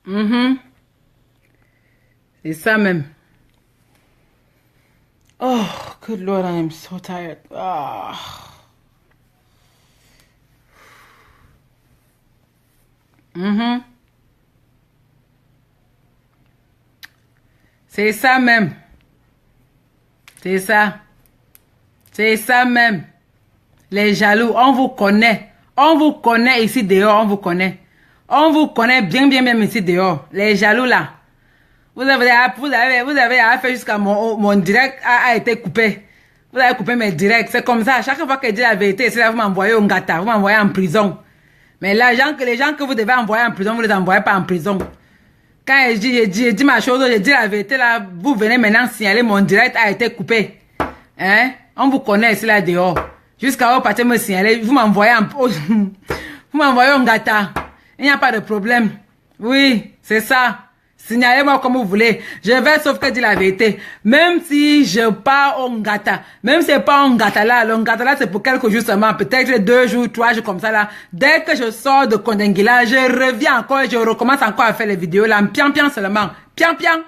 Mhm. C'est ça même. Oh, good Lord, I am so tired. Ah. Mhm. C'est ça même. C'est ça. C'est ça même. Les jaloux, on vous connaît. On vous connaît ici dehors, on vous connaît. On vous connaît bien, bien, bien ici dehors. Les jaloux là. Vous avez fait jusqu'à mon direct a été coupé. Vous avez coupé mes directs. C'est comme ça. Chaque fois que je dis la vérité, c'est là vous m'envoyez au Ngata. Vous m'envoyez en prison. Mais les gens que vous devez envoyer en prison, vous ne les envoyez pas en prison. Quand je dis ma chose, je dis la vérité là, vous venez maintenant signaler mon direct a été coupé. Hein? On vous connaît ici là dehors. Jusqu'à vous partez me signaler, vous m'envoyez en... vous m'envoyez en gâta. Il n'y a pas de problème. Oui, c'est ça. Signalez-moi comme vous voulez. Je vais sauf que dire la vérité. Même si je pars au Ngata, même si c'est pas un Ngata là, le Ngata là c'est pour quelques jours seulement, peut-être 2 jours, 3 jours comme ça là. Dès que je sors de Kondengila, je reviens encore, je recommence encore à faire les vidéos là, pian pian seulement. Pian pian.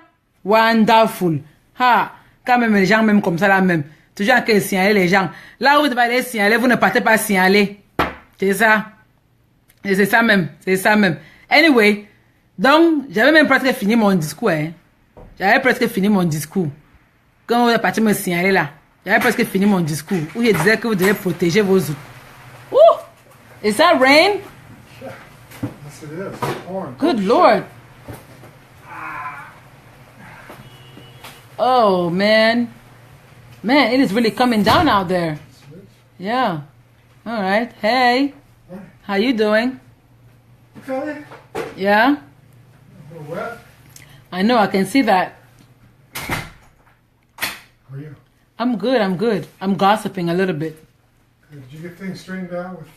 Wonderful. Ha. Quand même les gens même comme ça là même. Toujours en train de signaler les gens. Là où vous devez aller signaler, vous ne partez pas signaler. C'est ça. Et c'est ça même. C'est ça même. Anyway. Donc, j'avais même presque fini mon discours. Hein. J'avais presque fini mon discours. Quand vous êtes parti me signaler là, j'avais presque fini mon discours. Où je disais que vous devez protéger vos outils. Ouh! Is that rain? Yes, it is. Good Lord. Oh, man. Man, it is really coming down out there. Yeah. All right. Hey. How you doing? Okay. Yeah? A little wet. I know, I can see that. How are you? I'm good, I'm good. I'm gossiping a little bit. Did you get things straightened out with?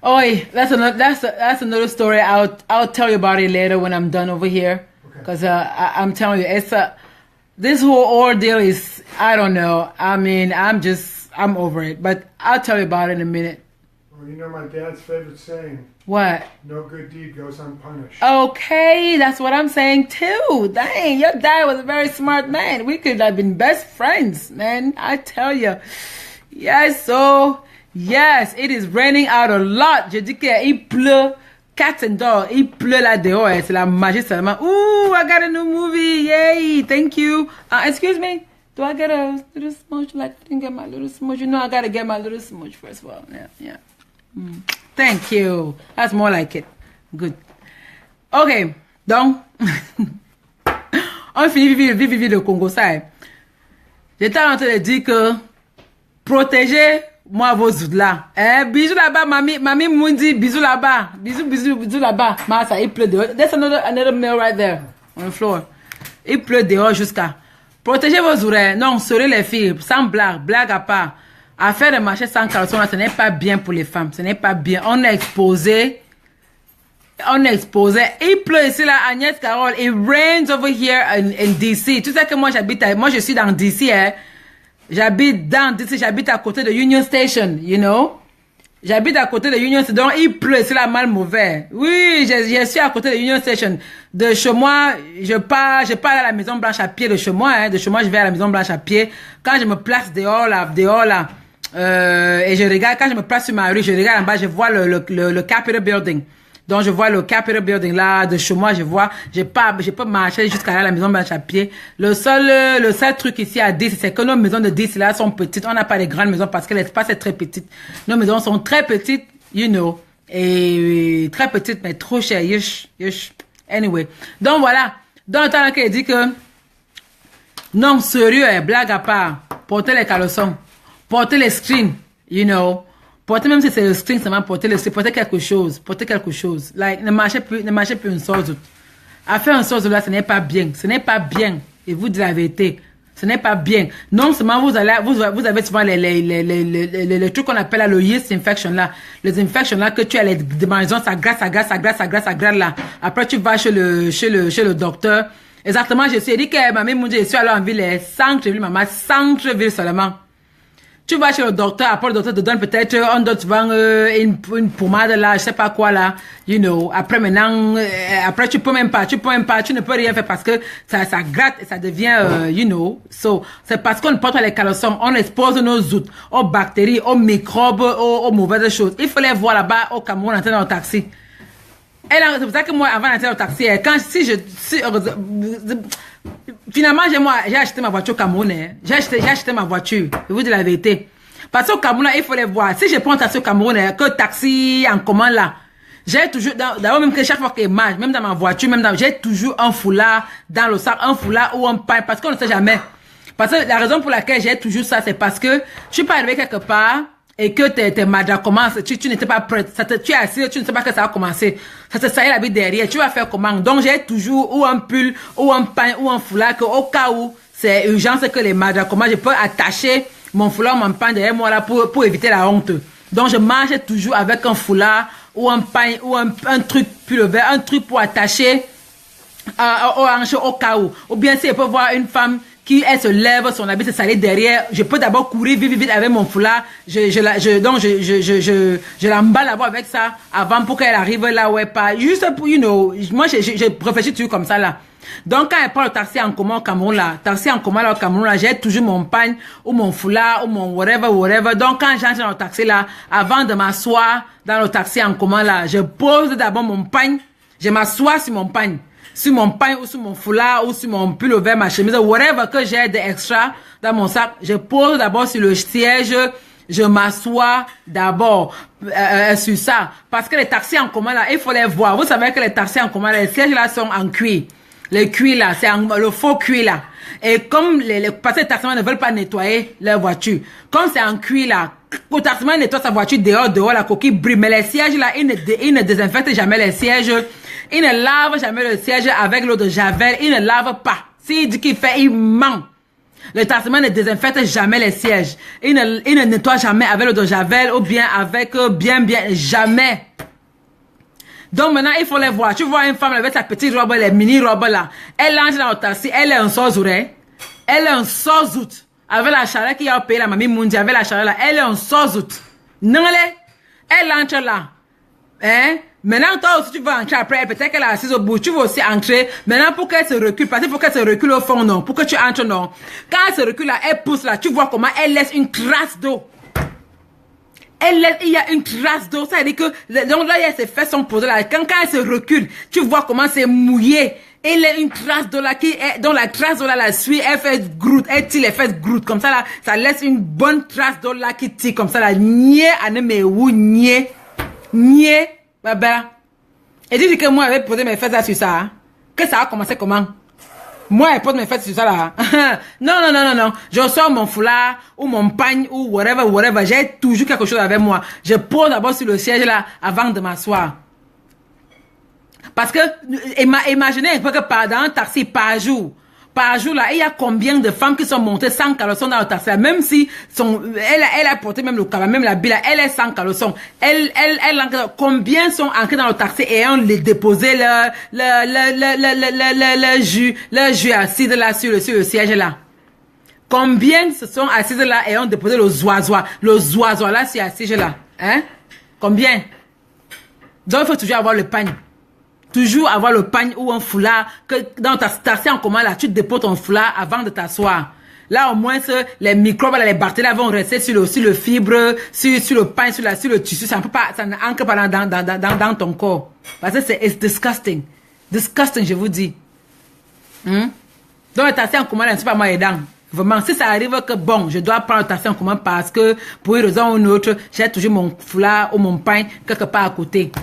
Oh, hey, that's another story. I'll tell you about it later when I'm done over here. Because I'm telling you, this whole ordeal is, I don't know. I mean, I'm over it. But I'll tell you about it in a minute. Well, you know my dad's favorite saying. What? No good deed goes unpunished. Okay, that's what I'm saying too. Dang, your dad was a very smart man. We could have been best friends, man. I tell you. Yes, so, yes, it is raining out a lot. Je dis qu'il pleut. Cats and dogs, il pleut là dehors. C'est la magie seulement. Ooh, I got a new movie. Yay, thank you. Excuse me. Do I get a little smooch? Like, I didn't get my little smooch. You know, I got to get my little smooch first of all. Yeah. Thank you. That's more like it. Good. Ok. Donc, on finit vivre le Congo, ça. J'étais en train de dire que protégez-moi vos zoutes là. Bisous là-bas, mamie Mundi, bisous là-bas. Bisous là-bas. Massa, il pleut dehors. There's another mail right there on the floor. Il pleut dehors jusqu'à. Protégez vos oreilles. Non, serez les filles, sans blague à part. À faire des marchés sans caleçon, ce n'est pas bien pour les femmes. Ce n'est pas bien. On est exposé. Il pleut ici là, Agnès Carole. It rains over here in DC. Tu sais que moi je suis dans DC, hein. J'habite dans DC, j'habite à côté de Union Station, you know. J'habite à côté de Union Station, donc il pleut ici là, mal mauvais. Oui, je suis à côté de Union Station. De chez moi, je pars à la Maison Blanche à pied de chez moi, hein. De chez moi, je vais à la Maison Blanche à pied. Quand je me place dehors là, et je regarde, quand je me place sur ma rue, je regarde en bas, je vois le Capitol Building. Donc, je vois le Capitol Building là, de chez moi, je peux marcher jusqu'à la Maison Blanche à pied. Le seul truc ici à DC, c'est que nos maisons de DC là sont petites. On n'a pas de grandes maisons parce que l'espace est très petit. Nos maisons sont très petites, you know. Et très petites, mais trop chères. Yush. Anyway. Donc, voilà. Donc, tant qu'il dit que, non, sérieux, blague à part, portez les caleçons. Portez les screens, you know. Portez, même si c'est le screen seulement, portez quelque chose. Like, ne marchez plus une sorte. À faire une sorte là, ce n'est pas bien. Et vous dites la vérité. Ce n'est pas bien. Non seulement vous avez souvent les trucs qu'on appelle là, le yeast infection là. Les infections là, que tu as les démangeaisons, ça grasse là. Après, tu vas chez le docteur. Exactement, je suis dit que ma mère, je suis allée en ville, centre-ville, maman, centre-ville seulement. Tu vas chez le docteur, après le docteur te donne peut-être, on doit te vendre une pommade là, je sais pas quoi là, you know. Après maintenant, après tu peux même pas, tu ne peux rien faire parce que ça gratte et ça devient, you know. So, c'est parce qu'on porte les caleçons, on expose nos zoutes aux bactéries, aux microbes, aux mauvaises choses. Il faut les voir là-bas au Cameroun, entrer dans le taxi. Et là, c'est pour ça que moi, avant d'entrer dans le taxi, finalement, j'ai acheté ma voiture au Cameroun. J'ai acheté ma voiture. Je vous dis la vérité. Parce qu'au Cameroun, il faut les voir. Si je prends un taxi au Cameroun, que taxi en commun là, j'ai toujours, d'abord même que chaque fois que je marche, même dans ma voiture, j'ai toujours un foulard dans le sac, un foulard ou un pain, parce qu'on ne sait jamais. Parce que la raison pour laquelle j'ai toujours ça, c'est parce que je suis pas arrivé quelque part, et que tes madras commencent, tu n'étais pas prête, tu es assis, tu ne sais pas que ça va commencer. Ça te saillit la vie derrière, tu vas faire comment? Donc j'ai toujours ou un pull, ou un pain, ou un foulard, que au cas où c'est urgent, c'est que les madras commencent, je peux attacher mon foulard, mon pain derrière moi là pour éviter la honte. Donc je marche toujours avec un foulard, ou un pain, ou un truc pull vert, un truc pour attacher aux hanches au cas où. Ou bien si je peux voir une femme qui elle se lève, son habit se salit derrière, je peux d'abord courir vite avec mon foulard, je l'emballe d'abord avec ça avant pour qu'elle arrive là où elle part, juste pour, you know, moi je réfléchis toujours comme ça là. Donc quand elle prend le taxi en commun au Cameroun là, j'ai toujours mon pagne ou mon foulard ou mon whatever. Donc quand j'entre dans le taxi là, avant de m'asseoir dans le taxi en commun là, je pose d'abord mon pagne, je m'assois sur mon pagne ou sur mon foulard ou sur mon pull vert, ma chemise, whatever que j'ai d'extra dans mon sac, je pose d'abord sur le siège, je m'assois d'abord sur ça. Parce que les taxis en commun là, il faut les voir. Vous savez que les taxis en commun là, les sièges là sont en cuir. Les cuirs là, c'est le faux cuir là. Et comme parce que les taximans ne veulent pas nettoyer leur voiture. Comme c'est en cuir là, le taximan nettoie sa voiture dehors, la coquille brille. Mais les sièges là, il ne désinfecte jamais les sièges. Il ne lave jamais le siège avec l'eau de javel. Il ne lave pas. S'il dit qu'il fait, il ment. Le taximan ne désinfecte jamais les sièges. Il ne nettoie jamais avec l'eau de javel ou bien avec bien, jamais. Donc maintenant, il faut les voir. Tu vois une femme avec sa petite robe, les mini-robes là. Elle entre dans le taxi, elle est un sozouré. Elle est un sozout. Avec la chaleur qui a payé la mamie Mundi, avec la chaleur là, elle est un sozout. Non, elle entre là. Hein? Maintenant, toi aussi, tu vas entrer après, peut-être qu'elle est assise au bout, tu vas aussi entrer. Maintenant, pour qu'elle se recule, parce qu'il faut qu'elle se recule au fond, non. Pour que tu entres, non. Quand elle se recule là, elle pousse là, tu vois comment elle laisse une trace d'eau. Il y a une trace d'eau, ça veut dire que, donc là, ses fesses sont posées là. Quand elle se recule, tu vois comment c'est mouillé. Et il y a une trace d'eau là donc la trace d'eau là la suit, elle fait groute, elle tire les fesses groute, comme ça là, ça laisse une bonne trace d'eau là qui tire, comme ça là, nié, aneme ou nié, baba. Et dis que moi, j'avais posé mes fesses là sur ça, hein? Que ça a commencé comment? Moi, je pose mes fesses sur ça là. Non. Je sors mon foulard ou mon pagne ou whatever. J'ai toujours quelque chose avec moi. Je pose d'abord sur le siège là avant de m'asseoir. Parce que, imaginez un peu que dans un taxi par jour là, il y a combien de femmes qui sont montées sans caleçon dans le taxi là, même si elle a porté même le cabas, même la bille, elle est sans caleçon. Combien sont entrées dans le taxi et ont déposé le jus acide là sur le siège là. Combien se sont assises là et ont déposé le zoisois là sur le siège là, hein? Combien? Donc il faut toujours avoir le pagne. Toujours avoir le pagne ou un foulard, que dans ta taxi en commun là, tu déposes ton foulard avant de t'asseoir. Là, au moins, les microbes, les bactéries vont rester sur le fibre, sur le pagne, sur le tissu. Ça n'ancre pas dans ton corps. Parce que c'est disgusting. Disgusting, je vous dis. Donc, le taxi en commun là, c'est pas moi aidant. Vraiment, si ça arrive que bon, je dois prendre le taxi en commun parce que, pour une raison ou une autre, j'ai toujours mon foulard ou mon pagne quelque part à côté.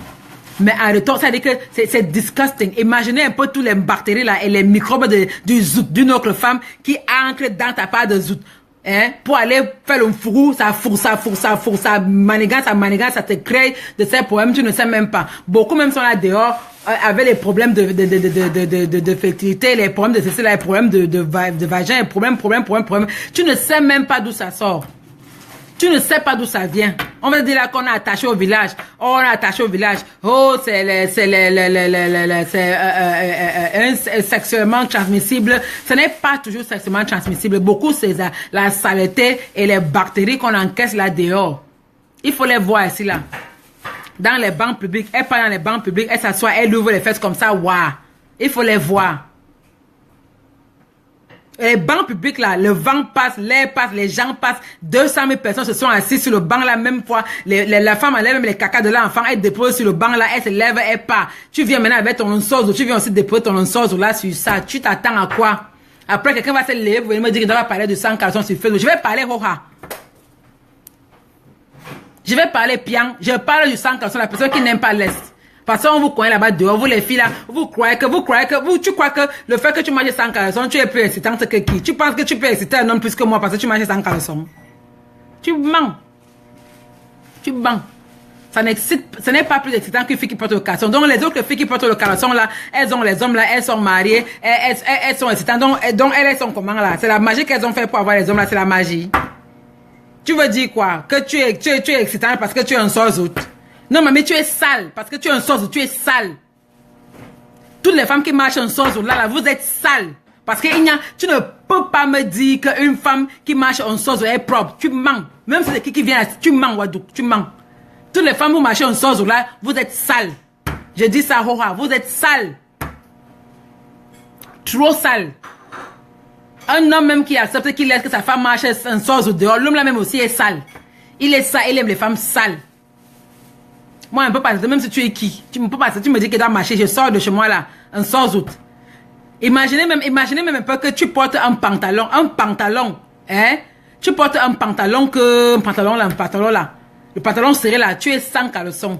Mais en retour, ça veut dire que c'est disgusting. Imaginez un peu tous les bactéries là et les microbes du zout d'une autre femme qui entrent dans ta part de zout. Hein? Pour aller faire le fourrou, ça manigance, ça te crée de ces problèmes, tu ne sais même pas. Beaucoup même sont là dehors, avec les problèmes de fertilité, les problèmes de ceci, les problèmes de vagin, les problèmes. Tu ne sais même pas d'où ça sort. Tu ne sais pas d'où ça vient. On va te dire là qu'on a attaché au village. Oh, on a attaché au village. Oh, c'est sexuellement transmissible. Ce n'est pas toujours sexuellement transmissible. Beaucoup, c'est la saleté et les bactéries qu'on encaisse là dehors. Il faut les voir ici, là. Dans les bancs publics. Elle part dans les bancs publics. Elle s'assoit, elle ouvre les fesses comme ça. Waouh. Il faut les voir. Les bancs publics là, le vent passe, l'air passe, les gens passent, 200 000 personnes se sont assises sur le banc là, même fois, la femme enlève même les caca de l'enfant, elle dépose sur le banc là, elle se lève, elle part. Tu viens maintenant avec ton onsozo, tu viens aussi déposer ton onsozo là sur ça, tu t'attends à quoi? Après, quelqu'un va se lever, vous venez me dire qu'il doit parler de sang caleçon sur Facebook. Je vais parler hoha. Je vais parler pian, je parle du sang caleçon, la personne qui n'aime pas l'Est. Parce qu'on vous connaît là-bas dehors, vous les filles là, tu crois que le fait que tu manges sans caleçon, tu es plus excitante que qui? Tu penses que tu peux exciter un homme plus que moi parce que tu manges sans caleçon? Tu mens. Tu mens. Ça n'excite, ce n'est pas plus excitant qu'une fille qui porte le caleçon. Donc les autres filles qui portent le caleçon là, elles ont les hommes là, elles sont mariées, elles sont excitantes. Donc elles sont comment là? C'est la magie qu'elles ont fait pour avoir les hommes là, c'est la magie. Tu veux dire quoi? Que tu es excitant parce que tu es un sourd. Non, mais tu es sale. Parce que tu es un sourd, tu es sale. Toutes les femmes qui marchent en sourd, là, vous êtes sales. Parce que tu ne peux pas me dire qu'une femme qui marche en sourd est propre. Tu mens. Même si c'est qui vient là, tu mens, Wadou. Tu mens. Toutes les femmes qui marchent en sourd, là, vous êtes sales. Je dis ça, Hoha. Vous êtes sales. Trop sales. Un homme même qui accepte qu'il laisse que sa femme marche en sourd dehors, l'homme là même aussi est sale. Il est sale, il aime les femmes sales. Moi, un peu pas, même si tu es qui, tu me peux pas, tu me dis qu'il doit marcher, je sors de chez moi là, un soir août. Imaginez même un peu que tu portes un pantalon, hein? Tu portes un pantalon là. Le pantalon serré là, tu es sans caleçon.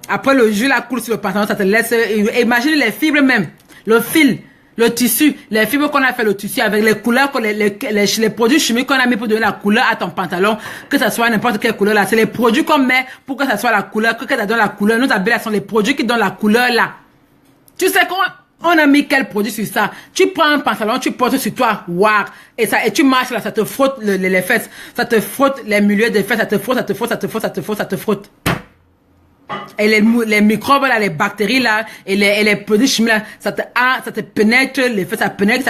Après le jus la coule sur le pantalon, ça te laisse, imaginez les fibres même, le fil. Le tissu, les fibres qu'on a fait le tissu avec les couleurs, les produits chimiques qu'on a mis pour donner la couleur à ton pantalon, que ça soit n'importe quelle couleur là, c'est les produits qu'on met pour que ça soit la couleur, que ça donne la couleur. Nos habits là sont les produits qui donnent la couleur là. Tu sais qu'on a mis quel produit sur ça? Tu prends un pantalon, tu portes sur toi, waouh, et tu marches là, ça te frotte les fesses, ça te frotte les milieux des fesses, ça te frotte. Et les microbes là, les bactéries là, et les produits chimiques là, ça te pénètre les fesses, ça pénètre.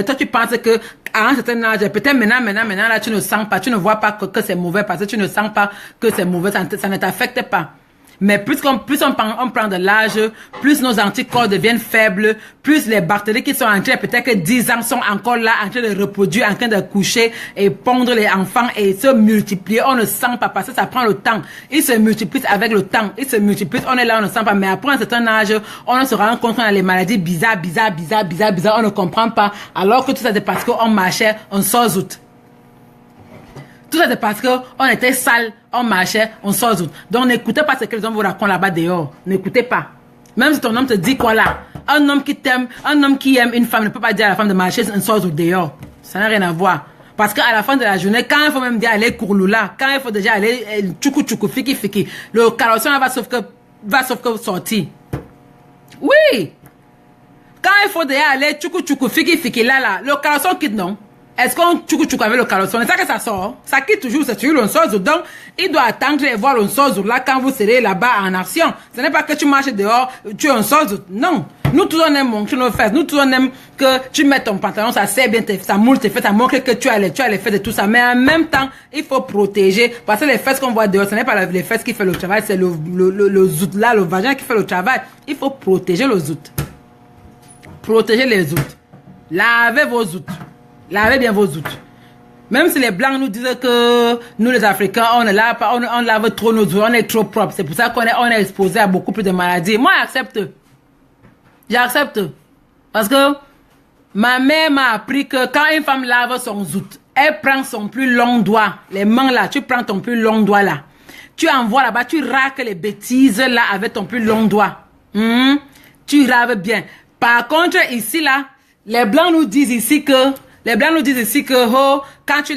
Toi, tu penses que, à un certain âge, peut-être maintenant, là, tu ne sens pas, tu ne vois pas que c'est mauvais parce que tu ne sens pas que c'est mauvais, ça ne t'affecte pas. Mais plus on prend de l'âge, plus nos anticorps deviennent faibles, plus les bactéries qui sont en train, peut-être que 10 ans, sont encore là, en train de reproduire, en train de coucher et pondre les enfants et se multiplier. On ne sent pas parce que ça prend le temps. Ils se multiplient avec le temps. Ils se multiplient, on est là, on ne sent pas. Mais après un certain âge, on se rend compte qu'on a les maladies bizarres. On ne comprend pas. Alors que tout ça, c'est parce qu'on marchait en sozout. Tout ça, c'est parce qu'on était sale, on marchait, on sort. Donc, n'écoutez pas ce que les hommes vous racontent là-bas dehors. N'écoutez pas. Même si ton homme te dit quoi là, un homme qui t'aime, un homme qui aime une femme ne peut pas dire à la femme de marcher un sort dehors. Ça n'a rien à voir. Parce qu'à la fin de la journée, quand il faut même dire aller courloula, quand il faut déjà aller tchoukou, fiki, le caleçon va sauf que sortir. Oui! Quand il faut déjà aller tchoukou, fiki, là, le caleçon quitte, non? Est-ce qu'on tchoukou avec le caleçon? C'est ça que ça sort? Ça quitte toujours, c'est toujours le sozo. Donc, il doit attendre et voir le sozo là quand vous serez là-bas en action. Ce n'est pas que tu marches dehors, tu es un sozo. Non. Nous tous on aime montrer nos fesses. Nous tous on aime que tu mets ton pantalon, ça serre bien, ça moule tes fesses, ça montre que tu as les fesses et tout ça. Mais en même temps, il faut protéger. Parce que les fesses qu'on voit dehors, ce n'est pas les fesses qui fait le travail, c'est le zout là, le vagin qui fait le travail. Il faut protéger le zout. Protéger les zout. Lavez vos zout. Lavez bien vos outils. Même si les blancs nous disent que nous les Africains, on lave trop nos outils, on est trop propre. C'est pour ça qu'on est exposé à beaucoup plus de maladies. Moi, j'accepte. Parce que ma mère m'a appris que quand une femme lave son zout, elle prend son plus long doigt, les mains là, tu prends ton plus long doigt là. Tu envoies là-bas, tu raques les bêtises là avec ton plus long doigt. Tu raves bien. Par contre, ici là, les blancs nous disent ici que oh, quand tu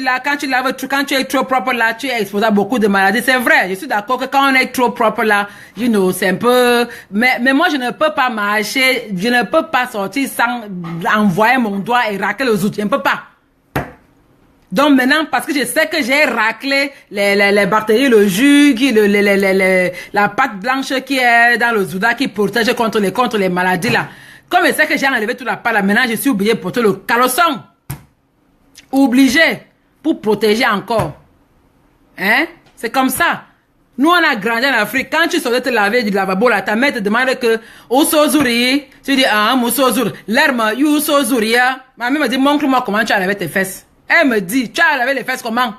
es trop propre là, tu es exposé à beaucoup de maladies. C'est vrai, je suis d'accord que quand on est trop propre là, c'est un peu, mais moi je ne peux pas marcher, je ne peux pas sortir sans envoyer mon doigt et raquer les outils. Je ne peux pas. Donc maintenant, parce que je sais que j'ai raclé les bactéries, le jus, la pâte blanche qui est dans le Zouda qui protège contre les maladies là. Comme je sais que j'ai enlevé toute la pâte là, maintenant je suis obligé de porter le caleçon. Obligé. Pour protéger encore. Hein? C'est comme ça. Nous, on a grandi en Afrique. Quand tu sortais te laver du lavabo, là, ta mère te demande que, où sozuri? Tu dis, ah, mon sozuri. L'herbe, you sozuri, ma mère me dit, montre-moi comment tu as lavé tes fesses. Elle me dit, tu as lavé les fesses comment?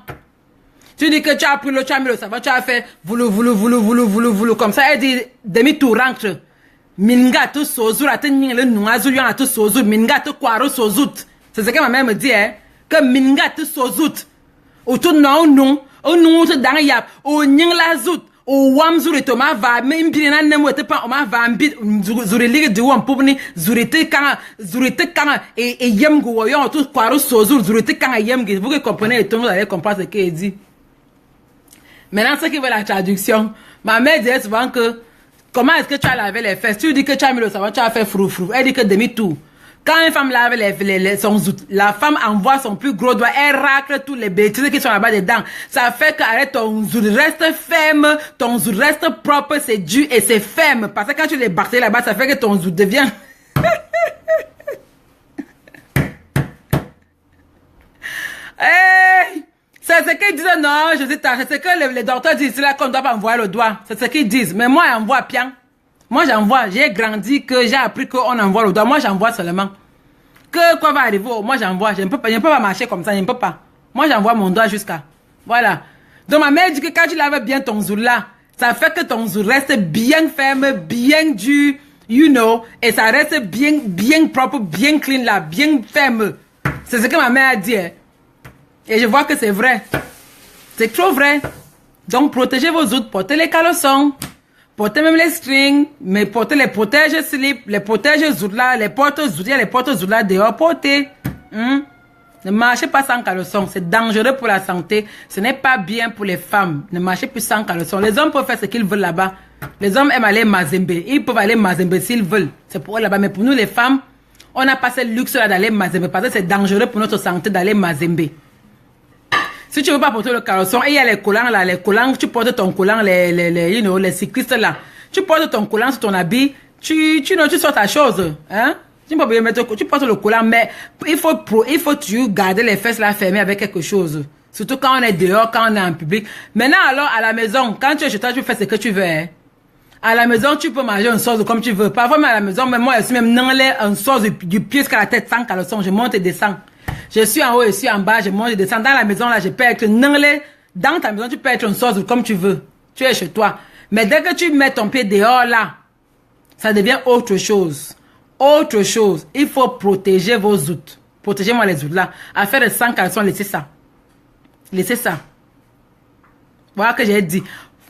Tu dis que tu as pris l'eau, tu as mis le savon, tu as fait, voulou, comme ça. Elle dit, demi-tour, rentre. Minga, tu sozuri, tu n'y le noazou, y'en a tu sozuri, minga, tu kwaro sozut. C'est ce que ma mère me dit, hein. Que minga, tu sozut. Ou tout non, o nu to dan yap o nying la zut o wam zuri to ma va me mbiri na nemo te pa o ma va mbi zuri ligi di wam pubni zuri te kan et yem go yo to kwaro so zuri te kan yem gi vous comprenez et tout vous allez comprendre ce qu'il dit. Maintenant ce qui veut la traduction, ma mère dit souvent que comment est-ce que tu as lavé les fesses? Tu dis que tu as mis le savon, tu as fait frou. Elle dit que demi-tour. Quand une femme lave son zout, la femme envoie son plus gros doigt, elle racle tous les bêtises qui sont là-bas dedans. Ça fait que ton zout reste ferme, ton zout reste propre, c'est dur et c'est ferme. Parce que quand tu les bactéries là-bas, ça fait que ton zout devient... Hey! C'est ce qu'ils disent, non, je dis, c'est ce que les docteurs disent là qu'on ne doit pas envoyer le doigt. C'est ce qu'ils disent. Mais moi, j'envoie bien. Moi, j'envoie. J'ai grandi que j'ai appris qu'on envoie le doigt. Moi, j'envoie seulement. Que quoi va arriver? Moi, j'envoie. Je ne peux pas marcher comme ça. Je ne peux pas. Moi, j'envoie mon doigt jusqu'à. Voilà. Donc, ma mère dit que quand tu laves bien ton zout là, ça fait que ton zout reste bien ferme, bien dur, you know, et ça reste bien propre, bien clean là, bien ferme. C'est ce que ma mère a dit. Hein. Et je vois que c'est vrai. C'est trop vrai. Donc, protégez vos zouts, portez les caleçons. Portez même les strings, mais portez les protèges slip, les protèges zoutla, les portes zoutla dehors, portez. Ne marchez pas sans caleçon, c'est dangereux pour la santé, ce n'est pas bien pour les femmes. Ne marchez plus sans caleçon. Les hommes peuvent faire ce qu'ils veulent là-bas. Les hommes aiment aller Mazembe, ils peuvent aller Mazembe s'ils veulent. C'est pour eux là-bas, mais pour nous les femmes, on n'a pas ce luxe-là d'aller Mazembe parce que c'est dangereux pour notre santé d'aller Mazembe. Si tu veux pas porter le caleçon, et il y a les collants là, tu portes ton collant, les cyclistes là. Tu portes ton collant sur ton habit, tu sors ta chose, hein. Tu peux pas mettre, tu portes le collant, mais il faut tu garder les fesses là fermées avec quelque chose. Surtout quand on est dehors, quand on est en public. Maintenant alors, à la maison, quand tu es chez toi, tu fais ce que tu veux, hein. À la maison, tu peux manger une sauce comme tu veux. Parfois, mais à la maison, mais moi, je suis même dans une sauce du pied jusqu'à la tête sans caleçon, je monte et descends. Je suis en haut, je suis en bas, je monte, je descends. Dans la maison, là, je peux être dans ta maison, tu peux être une sauce comme tu veux. Tu es chez toi. Mais dès que tu mets ton pied dehors, là, ça devient autre chose. Autre chose. Il faut protéger vos zouts. Protégez-moi les zouts, là. Affaire de sans caleçon, laissez ça. Laissez ça. Voilà que j'ai dit.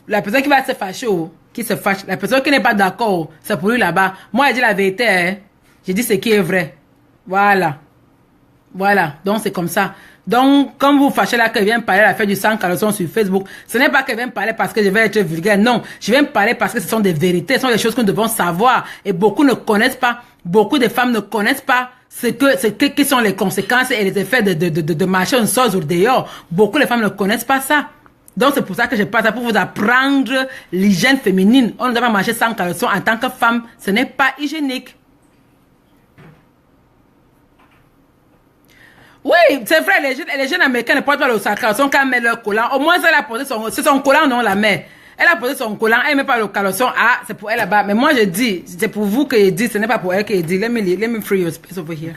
La personne qui va se fâcher, qui se fâche, la personne qui n'est pas d'accord, c'est pour lui là-bas. Moi, j'ai dit la vérité, hein. J'ai dit ce qui est vrai. Voilà. Voilà, donc c'est comme ça. Donc, quand vous fâchez là, qu'elle vient parler à la fête du sang caleçon sur Facebook, ce n'est pas qu'elle vient parler parce que je vais être vulgaire, non. Je viens parler parce que ce sont des vérités, ce sont des choses que nous devons savoir. Et beaucoup ne connaissent pas, beaucoup de femmes ne connaissent pas qui sont les conséquences et les effets de marcher une sauce ou dehors. Beaucoup de femmes ne connaissent pas ça. Donc, c'est pour ça que je passe pour vous apprendre l'hygiène féminine. On ne doit pas marcher sans caleçon en tant que femme. Ce n'est pas hygiénique. Oui, c'est vrai, les jeunes américains ne portent pas le caleçon quand elles mettent leur collant. Au moins, elle a posé c'est son collant, non, la mère. Elle a posé son collant, elle ne met pas le caleçon. Ah, c'est pour elle là-bas. Mais moi, je dis, c'est pour vous qu'elle dit, ce n'est pas pour elle qu'elle dit. Let me free your space over here.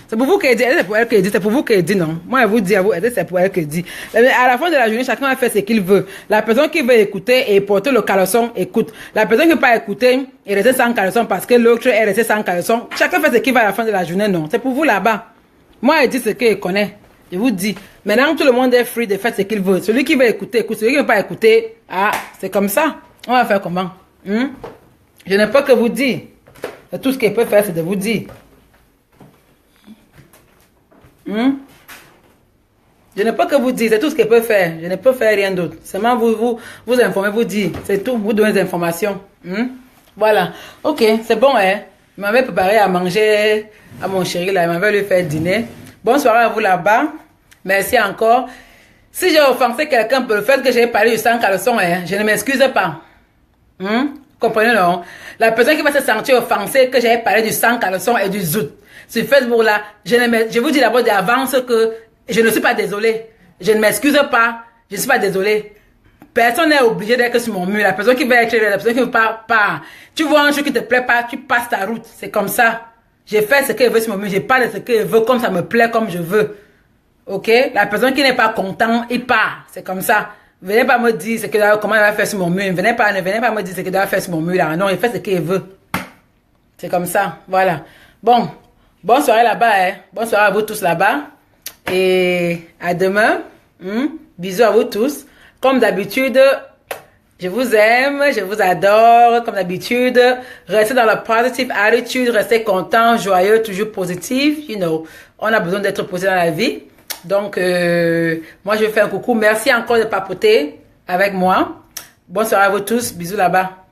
C'est pour vous qu'elle dit, c'est pour elle qu'elle dit, c'est pour vous qu'elle dit, non. Moi, je vous dis à vous, c'est pour elle qu'elle dit. À la fin de la journée, chacun a fait ce qu'il veut. La personne qui veut écouter et porter le caleçon, écoute. La personne qui ne veut pas écouter et rester sans caleçon parce que l'autre est resté sans caleçon, chacun fait ce qu'il veut à la fin de la journée, non. C'est pour vous là-bas. Moi, je dis ce qu'il connaît. Je vous dis. Maintenant, tout le monde est free de faire ce qu'il veut. Celui qui veut écouter, écoute. Celui qui ne veut pas écouter, ah, c'est comme ça. On va faire comment? Je n'ai pas que vous dire. Tout ce qu'il peut faire, c'est de vous dire. Je n'ai pas que vous dire. C'est tout ce qu'il peut faire. Je ne peux faire rien d'autre. Seulement vous informer, vous dire. C'est tout. Vous donner des informations. Voilà. Ok, c'est bon, hein. Il m'avait préparé à manger à mon chéri là, il m'avait lui faire dîner. Bonsoir à vous là-bas. Merci encore. Si j'ai offensé quelqu'un pour le fait que j'ai parlé du sang caleçon, hein, je ne m'excuse pas. Comprenez, non? La personne qui va se sentir offensée que j'ai parlé du sang caleçon et du zout sur Facebook là, je vous dis d'abord d'avance que je ne suis pas désolée. Je ne m'excuse pas. Je ne suis pas désolée. Personne n'est obligé d'être sur mon mur. La personne qui veut être la personne qui ne veut pas, pas. Tu vois un truc qui te plaît pas, tu passes ta route. C'est comme ça. J'ai fait ce qu'elle veut sur mon mur. Je parle de ce qu'elle veut comme ça me plaît, comme je veux. Ok? La personne qui n'est pas content, il part. C'est comme ça. Venez pas me dire ce que, comment elle va faire sur mon mur. Ne venez pas me dire ce qu'elle doit faire sur mon mur là. Non, il fait ce qu'elle veut. C'est comme ça. Voilà. Bon. Bonne soirée là-bas, hein. Bonne soirée à vous tous là-bas. Et à demain. Bisous à vous tous. Comme d'habitude, je vous aime, je vous adore. Comme d'habitude, restez dans la positive attitude, restez content, joyeux, toujours positif. You know, on a besoin d'être positif dans la vie. Donc, moi, je fais un coucou. Merci encore de papoter avec moi. Bonne soirée à vous tous. Bisous là-bas.